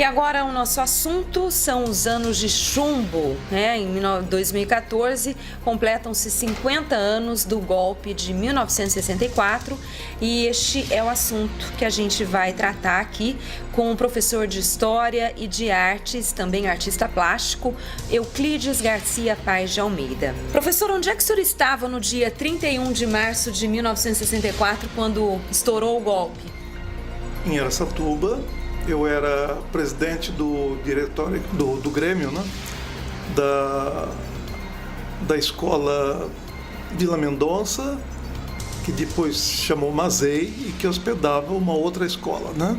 E agora o nosso assunto são os anos de chumbo, né? Em 2014 completam-se 50 anos do golpe de 1964 e este é o assunto que a gente vai tratar aqui com o professor de História e de Artes, também artista plástico, Euclides Garcia Paes de Almeida. Professor, onde é que o senhor estava no dia 31 de março de 1964 quando estourou o golpe? Em Araçatuba. Eu era presidente do diretório do Grêmio, né? da escola Vila Mendonça, que depois chamou Mazei e que hospedava uma outra escola, né?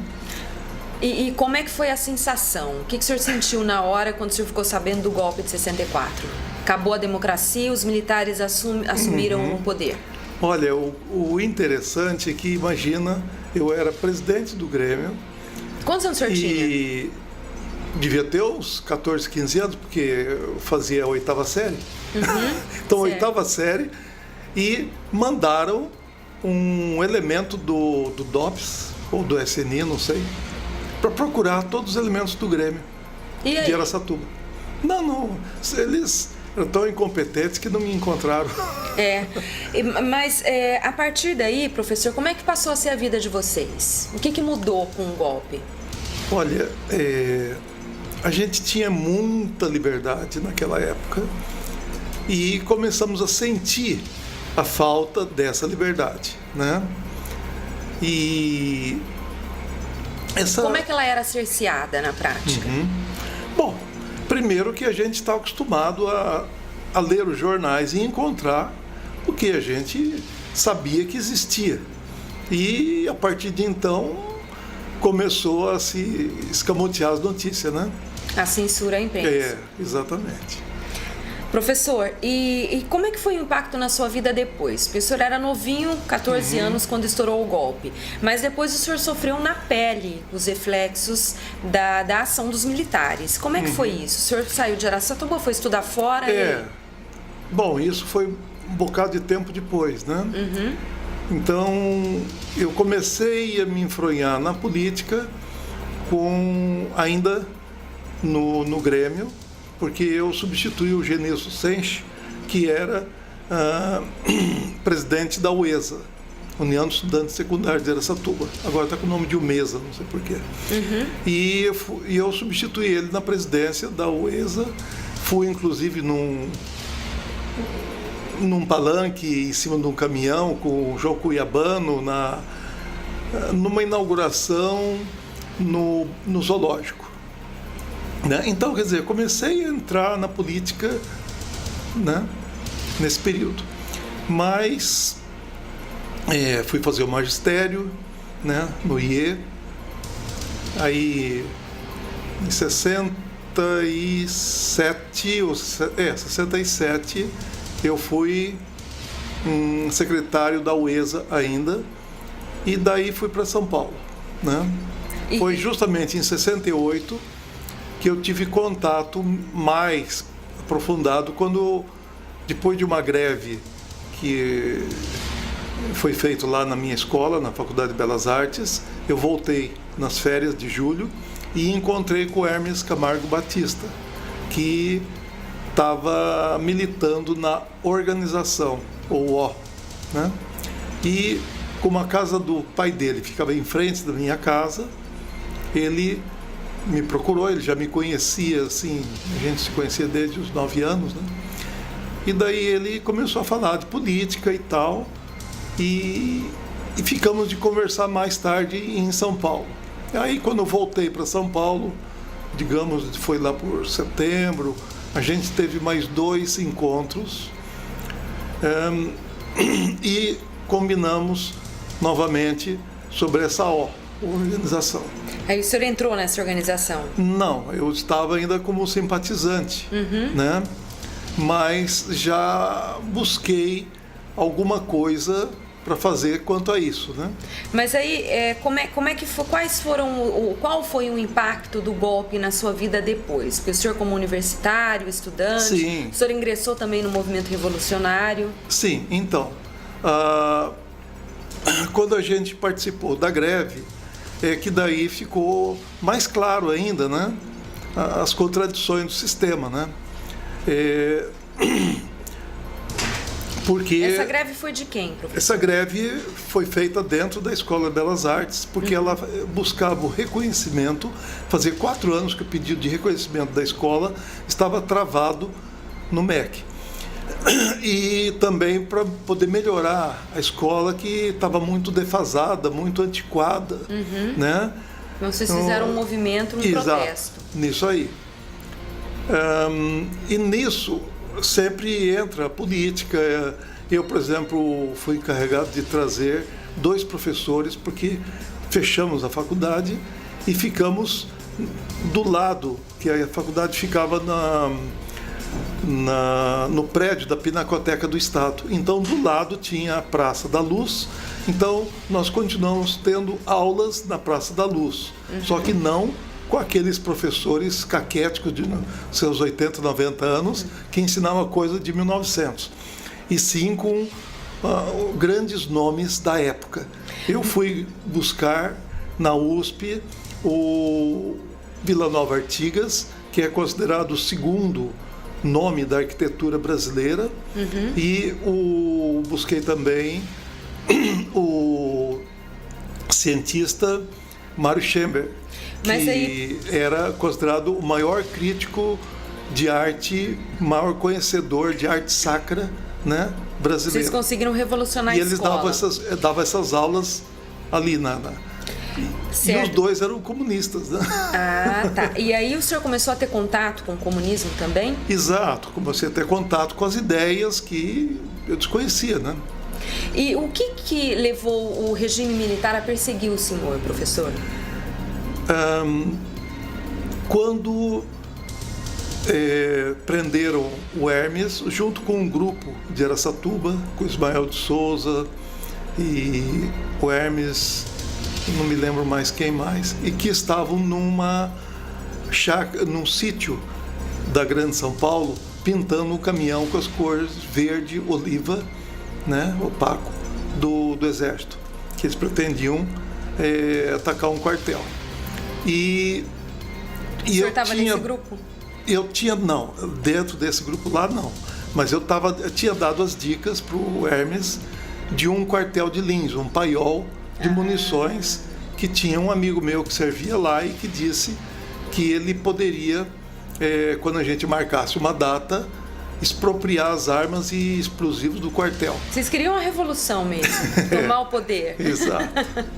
E como é que foi a sensação? O que o senhor sentiu na hora quando o senhor ficou sabendo do golpe de 64? Acabou a democracia, os militares assumiram o poder? Olha, o interessante é que, imagina, eu era presidente do Grêmio. Quantos anos o senhor tinha? E devia ter uns 14, 15 anos, porque eu fazia a 8ª série. Então, certo. 8ª série. E mandaram um elemento do DOPS, ou do SNI, não sei, para procurar todos os elementos do Grêmio de Araçatuba. Não, eles eram tão incompetentes que não me encontraram. Mas a partir daí, professor, como é que passou a ser a vida de vocês? O que mudou com o golpe? Olha, a gente tinha muita liberdade naquela época e começamos a sentir a falta dessa liberdade, né? E como é que ela era cerceada na prática? Bom, primeiro que a gente está acostumado a ler os jornais e encontrar o que a gente sabia que existia. E a partir de então começou a se escamotear as notícias, né? A censura à imprensa. Exatamente. Professor, e como é que foi o impacto na sua vida depois? Porque o senhor era novinho, 14 anos, quando estourou o golpe. Mas depois o senhor sofreu na pele os reflexos da ação dos militares. Como é que foi isso? O senhor saiu de Araçatuba, foi estudar fora? Bom, isso foi um bocado de tempo depois, né? Então, eu comecei a me enfronhar na política ainda no Grêmio, porque eu substituí o Genilson Sench, que era presidente da UESA, União de Estudantes Secundários de Araçatuba. Agora está com o nome de UMESA, não sei porquê. E eu substituí ele na presidência da UESA. Fui, inclusive, num palanque em cima de um caminhão com o João Cuiabano numa inauguração no zoológico. Né? Então, quer dizer, comecei a entrar na política, né, nesse período. Mas fui fazer o magistério, né, no IE. Aí, em 67, eu fui secretário da UESA ainda. E daí fui para São Paulo. Né? Foi justamente em 68 que eu tive contato mais aprofundado quando, depois de uma greve que foi feita lá na minha escola, na Faculdade de Belas Artes, eu voltei nas férias de julho e encontrei com o Hermes Camargo Batista, que estava militando na organização, ou né? E como a casa do pai dele ficava em frente da minha casa, ele me procurou, ele já me conhecia, assim, a gente se conhecia desde os 9 anos, né? E daí ele começou a falar de política e tal, e ficamos de conversar mais tarde em São Paulo. E aí, quando eu voltei para São Paulo, digamos, foi lá por setembro, a gente teve mais 2 encontros e combinamos novamente sobre essa organização. Aí o senhor entrou nessa organização? Não, eu estava ainda como simpatizante, né? Mas já busquei alguma coisa para fazer quanto a isso, né? Mas aí, como é que foi, qual foi o impacto do golpe na sua vida depois? Porque o senhor, como universitário, estudante, Sim. O senhor ingressou também no movimento revolucionário? Sim, então, quando a gente participou da greve, que daí ficou mais claro ainda, né? As contradições do sistema, né? Porque essa greve foi de quem, professor? Essa greve foi feita dentro da Escola de Belas Artes, porque ela buscava o reconhecimento. Fazia 4 anos que o pedido de reconhecimento da escola estava travado no MEC. E também para poder melhorar a escola, que estava muito defasada, muito antiquada, né? Então vocês fizeram um movimento, protesto. Nisso aí. E nisso sempre entra a política. Eu, por exemplo, fui encarregado de trazer 2 professores, porque fechamos a faculdade e ficamos do lado, que a faculdade ficava no prédio da Pinacoteca do Estado. Então, do lado tinha a Praça da Luz. Então, nós continuamos tendo aulas na Praça da Luz, só que não com aqueles professores caquéticos de seus 80, 90 anos, que ensinavam coisa de 1900, e sim com grandes nomes da época. Eu fui buscar na USP o Vila Nova Artigas, que é considerado o segundo nome da arquitetura brasileira, e busquei também o cientista Mário Schember, que era considerado o maior crítico de arte, maior conhecedor de arte sacra, né, brasileira. Vocês conseguiram revolucionar a escola. E eles davam essas aulas ali E os 2 eram comunistas, né? Ah, tá. E aí o senhor começou a ter contato com o comunismo também? Exato, comecei a ter contato com as ideias que eu desconhecia, né? E o que levou o regime militar a perseguir o senhor, professor? Quando prenderam o Hermes, junto com um grupo de Araçatuba, com Ismael de Souza e o Hermes, não me lembro mais quem mais, e que estavam num sítio da Grande São Paulo, pintando um caminhão com as cores verde, oliva, né, opaco, do Exército, que eles pretendiam atacar um quartel. E o senhor estava nesse grupo? Não, dentro desse grupo lá não. Mas eu tinha dado as dicas para o Hermes de um quartel de Lins, um paiol de munições, que tinha um amigo meu que servia lá e que disse que ele poderia, quando a gente marcasse uma data, expropriar as armas e explosivos do quartel. Vocês queriam uma revolução mesmo, tomar o poder. Exato.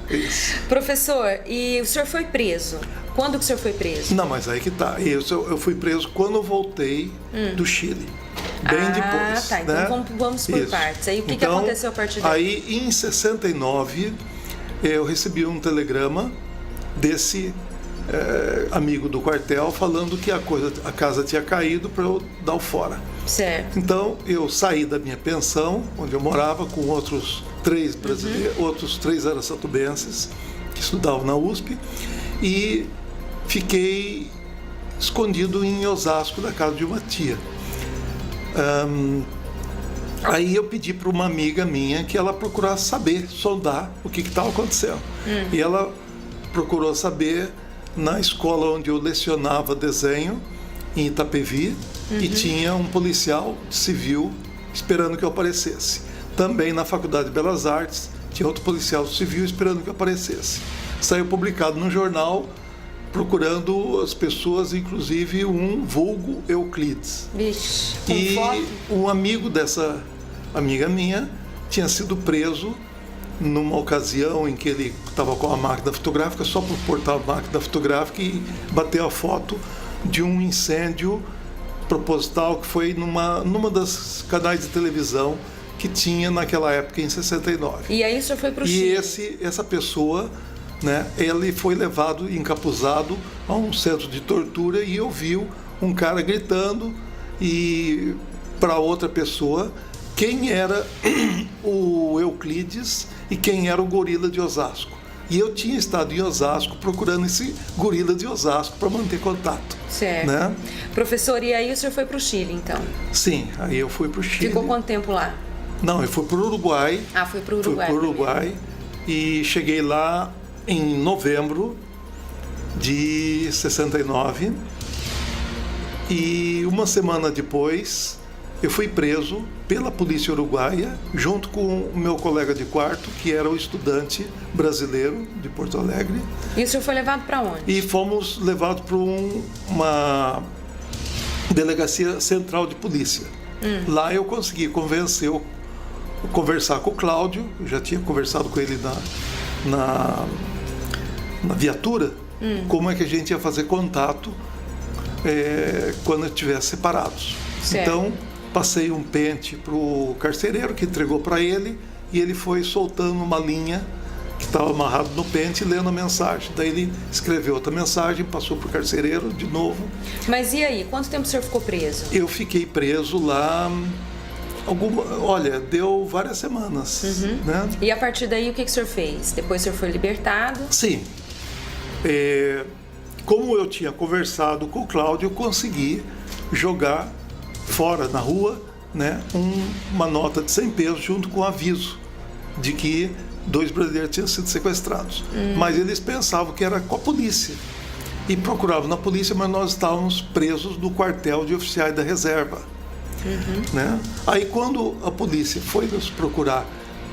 Isso. Professor, e o senhor foi preso? Quando que o senhor foi preso? Não, mas aí que tá. Eu fui preso quando eu voltei do Chile. Bem depois. Tá. Então, né? vamos por partes. Aí o que aconteceu a partir daí? Aí, em 69, eu recebi um telegrama desse amigo do quartel falando que a casa tinha caído para eu dar o fora. Certo. Então, eu saí da minha pensão, onde eu morava, com outros 3 brasileiros, outros 3 araçatubenses que estudavam na USP, e fiquei escondido em Osasco, na casa de uma tia. Aí eu pedi para uma amiga minha que ela procurasse saber, sondar o que estava acontecendo. E ela procurou saber na escola onde eu lecionava desenho, em Itapevi, e tinha um policial civil esperando que eu aparecesse. Também na Faculdade de Belas Artes tinha outro policial civil esperando que eu aparecesse. Saiu publicado no jornal, procurando as pessoas, inclusive um vulgo Euclides. Vixe, e foto? Um amigo dessa amiga minha tinha sido preso numa ocasião em que ele estava com a máquina fotográfica, só por portar a máquina fotográfica e bater a foto de um incêndio proposital que foi numa das canais de televisão que tinha naquela época, em 69. E aí o senhor foi para o Chile? E essa pessoa, né, ele foi levado encapuzado a um centro de tortura e ouviu um cara gritando e para outra pessoa quem era o Euclides e quem era o gorila de Osasco. E eu tinha estado em Osasco procurando esse gorila de Osasco para manter contato. Certo. Né? Professor, e aí o senhor foi para o Chile, então? Sim, aí eu fui para o Chile. Ficou quanto tempo lá? Não, eu fui para o Uruguai. Ah, foi para o Uruguai. Fui para o Uruguai e cheguei lá em novembro de 69 e uma semana depois eu fui preso pela polícia uruguaia junto com o meu colega de quarto, que era o estudante brasileiro de Porto Alegre. E o senhor foi levado para onde? E fomos levados para uma delegacia central de polícia. Lá eu consegui conversar com o Cláudio, eu já tinha conversado com ele na viatura, como é que a gente ia fazer contato quando estivermos separados. Certo. Então, passei um pente para o carcereiro, que entregou para ele, e ele foi soltando uma linha que estava amarrado no pente e lendo a mensagem. Daí ele escreveu outra mensagem, passou para o carcereiro de novo. Mas e aí, quanto tempo o senhor ficou preso? Eu fiquei preso lá, deu várias semanas. Né? E a partir daí, o que o senhor fez? Depois o senhor foi libertado? Sim. Como eu tinha conversado com o Cláudio, eu consegui jogar fora, na rua, né, uma nota de 100 pesos junto com um aviso de que 2 brasileiros tinham sido sequestrados. Mas eles pensavam que era com a polícia. E procuravam na polícia, mas nós estávamos presos no quartel de oficiais da reserva. Né? Aí quando a polícia foi nos procurar,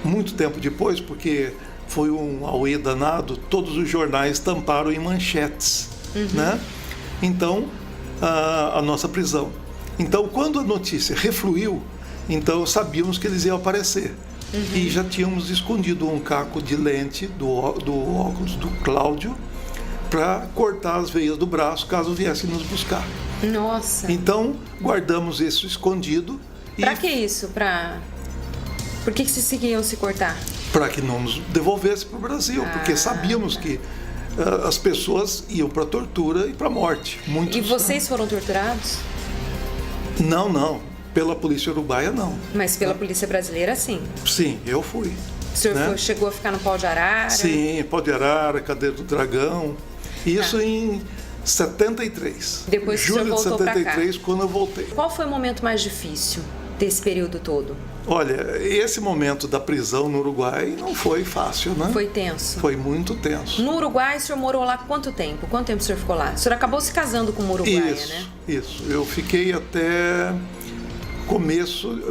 muito tempo depois, porque foi um auê danado, todos os jornais tamparam em manchetes. Né? Então, a nossa prisão. Então, quando a notícia refluiu, então sabíamos que eles iam aparecer. E já tínhamos escondido um caco de lente do óculos do Cláudio para cortar as veias do braço caso viessem nos buscar. Nossa! Então, guardamos isso escondido. Para que isso? Por que vocês seguiam se cortar? Para que não nos devolvesse para o Brasil, porque sabíamos que as pessoas iam para a tortura e para a morte. E vocês foram torturados? Não. Pela polícia uruguaia, não. Mas pela polícia brasileira, sim? Sim, eu fui. O senhor chegou a ficar no Pau de Arara? Sim, Pau de Arara, Cadeira do Dragão. Isso em 73. Depois que o senhor voltou para cá. Julho de 73, quando eu voltei. Qual foi o momento mais difícil desse período todo? Olha, esse momento da prisão no Uruguai não foi fácil, né? Foi tenso? Foi muito tenso. No Uruguai, o senhor morou lá quanto tempo? Quanto tempo o senhor ficou lá? O senhor acabou se casando com uma uruguaia, né? Isso. Eu fiquei até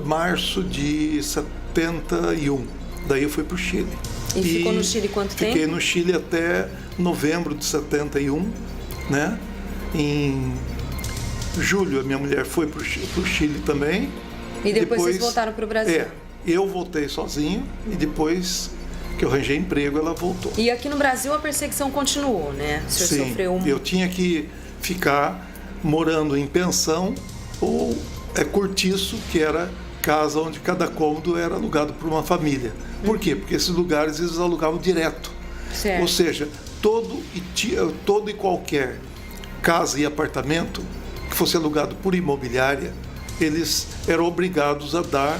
março de 71. Daí eu fui para o Chile. E ficou no Chile quanto tempo? Fiquei no Chile até novembro de 71, né? Em julho a minha mulher foi para o Chile também. E depois vocês voltaram para o Brasil? Eu voltei sozinho e depois que eu arranjei emprego ela voltou. E aqui no Brasil a perseguição continuou, né? O senhor sofreu eu tinha que ficar morando em pensão ou cortiço, que era casa onde cada cômodo era alugado por uma família. Por quê? Porque esses lugares eles alugavam direto. Certo. Ou seja, todo e qualquer casa e apartamento que fosse alugado por imobiliária, eles eram obrigados a dar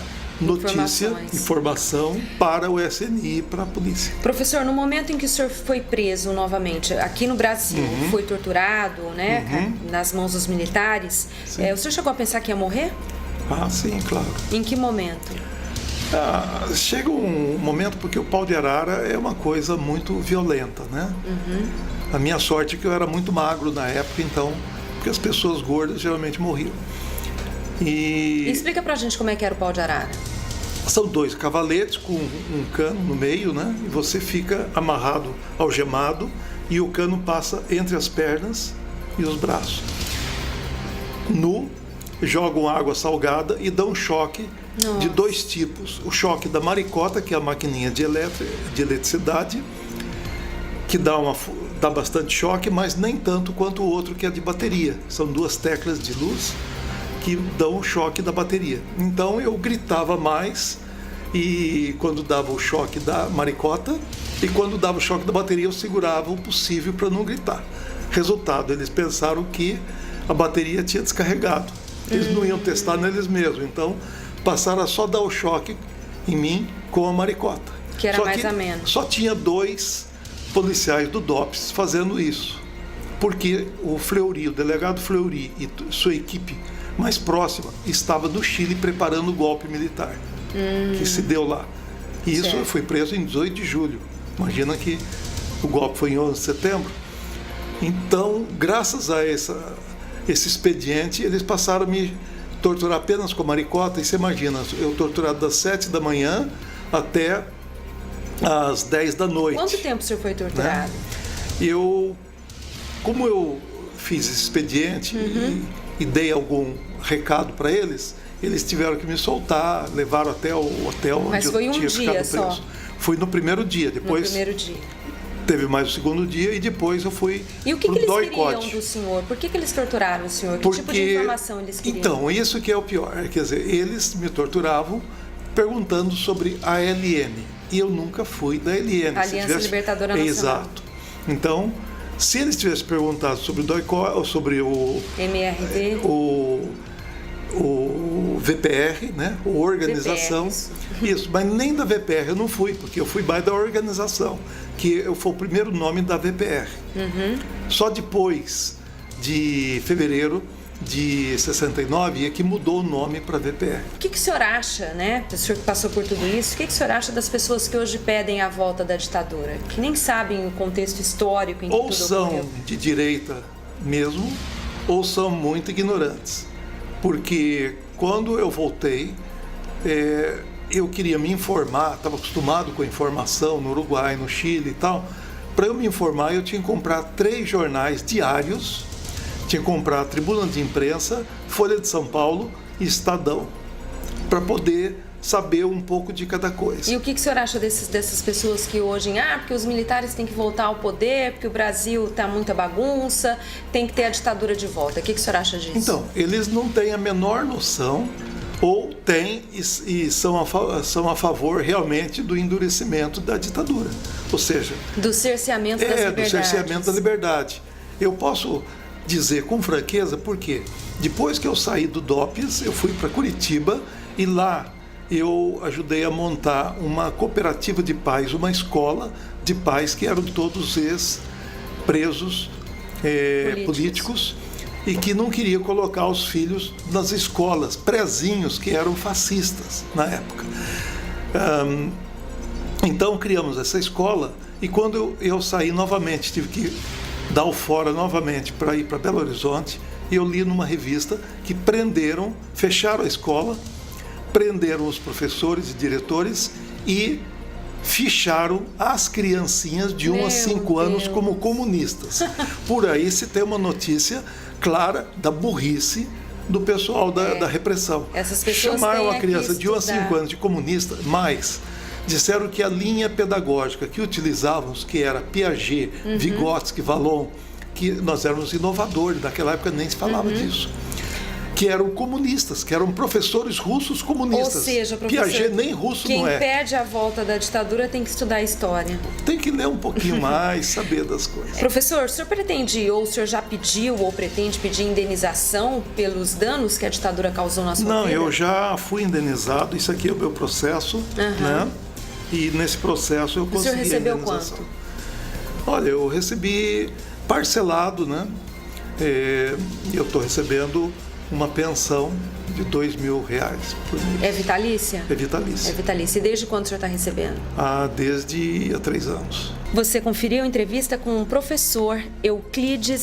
informação para o SNI e para a polícia. Professor, no momento em que o senhor foi preso novamente, aqui no Brasil, foi torturado, né, nas mãos dos militares, o senhor chegou a pensar que ia morrer? Ah, sim, claro. Em que momento? Chega um momento, porque o Pau de Arara é uma coisa muito violenta, né? A minha sorte é que eu era muito magro na época, então, porque as pessoas gordas geralmente morriam. E explica pra gente como é que era o Pau de Arara. São 2 cavaletes com um cano no meio, né? E você fica amarrado, algemado, e o cano passa entre as pernas e os braços. Nu, jogam água salgada e dão choque de 2 tipos. O choque da maricota, que é a maquininha de eletricidade, que dá bastante choque, mas nem tanto quanto o outro, que é de bateria. São 2 teclas de luz que dão o choque da bateria. Então eu gritava mais e quando dava o choque da maricota, e quando dava o choque da bateria eu segurava o possível para não gritar. Resultado, eles pensaram que a bateria tinha descarregado. Eles não iam testar neles mesmos, então passaram a só dar o choque em mim com a maricota. Que era mais ameno. Só tinha 2 policiais do DOPS fazendo isso, porque o delegado Fleury e sua equipe mais próxima estava no Chile preparando o golpe militar que se deu lá. E isso eu fui preso em 18 de julho. Imagina que O golpe foi em 11 de setembro. Então, graças a esse expediente, eles passaram a me torturar apenas com maricota. E você imagina, eu torturado das 7 da manhã até às 10 da noite. Quanto tempo o senhor foi torturado? Né? Como eu fiz esse expediente e dei algum recado para eles, eles tiveram que me soltar, levaram até o hotel onde eu tinha ficado preso. Só? Foi no primeiro dia, depois... No primeiro dia. Teve mais o segundo dia e depois eu fui pro DOI-CODE. E o que eles queriam do senhor? Por que eles torturaram o senhor? Que tipo de informação eles queriam? Então, isso que é o pior. Quer dizer, eles me torturavam perguntando sobre a ALN. E eu nunca fui da ALN. Aliança Libertadora Nacional. Exato. Então, se eles tivessem perguntado sobre o DOI-CODE, ou sobre o... MRV. O VPR, né? O Organização. VPR, isso, mas nem da VPR eu não fui, porque eu fui mais da organização, que foi o primeiro nome da VPR. Só depois de fevereiro de 69 é que mudou o nome para VPR. O que o senhor acha, né? O senhor que passou por tudo isso, o que o senhor acha das pessoas que hoje pedem a volta da ditadura, que nem sabem o contexto histórico em que tudo ocorreu? Ou são de direita mesmo, ou são muito ignorantes. Porque quando eu voltei, eu queria me informar, estava acostumado com a informação no Uruguai, no Chile e tal. Para eu me informar, eu tinha que comprar 3 jornais diários, tinha que comprar a Tribuna de Imprensa, Folha de São Paulo e Estadão, para poder saber um pouco de cada coisa. E o que o senhor acha dessas pessoas que hoje, porque os militares têm que voltar ao poder, porque o Brasil está muita bagunça, tem que ter a ditadura de volta? O que o senhor acha disso? Então, eles não têm a menor noção, ou têm e são a favor realmente do endurecimento da ditadura. Ou seja... Do cerceamento das liberdades. Do cerceamento da liberdade. Eu posso dizer com franqueza porque depois que eu saí do DOPS, eu fui para Curitiba e lá eu ajudei a montar uma cooperativa de pais, uma escola de pais que eram todos ex-presos políticos e que não queriam colocar os filhos nas escolas, prezinhos que eram fascistas na época. Então criamos essa escola e quando eu saí novamente, tive que dar o fora novamente para ir para Belo Horizonte, e eu li numa revista que fecharam a escola, prenderam os professores e diretores e ficharam as criancinhas de 1 a 5 anos como comunistas. Por aí se tem uma notícia clara da burrice do pessoal da repressão. Essas pessoas chamaram a criança de 1 a 5 anos de comunista, mas disseram que a linha pedagógica que utilizávamos, que era Piaget, Vygotsky, Vallon, que nós éramos inovadores, naquela época nem se falava disso, que eram comunistas, que eram professores russos comunistas. Ou seja, professor, Piaget nem russo não é. Quem pede a volta da ditadura tem que estudar história. Tem que ler um pouquinho mais, saber das coisas. Professor, o senhor pretende, ou o senhor já pediu, ou pretende pedir indenização pelos danos que a ditadura causou na sua vida? Não, eu já fui indenizado, isso aqui é o meu processo, né? E nesse processo eu consegui. O senhor recebeu quanto? Olha, eu recebi parcelado, né? Eu estou recebendo uma pensão de R$2.000 por mês. É vitalícia? É vitalícia. É vitalícia. E desde quando o senhor está recebendo? Desde há 3 anos. Você conferiu a entrevista com o professor Euclides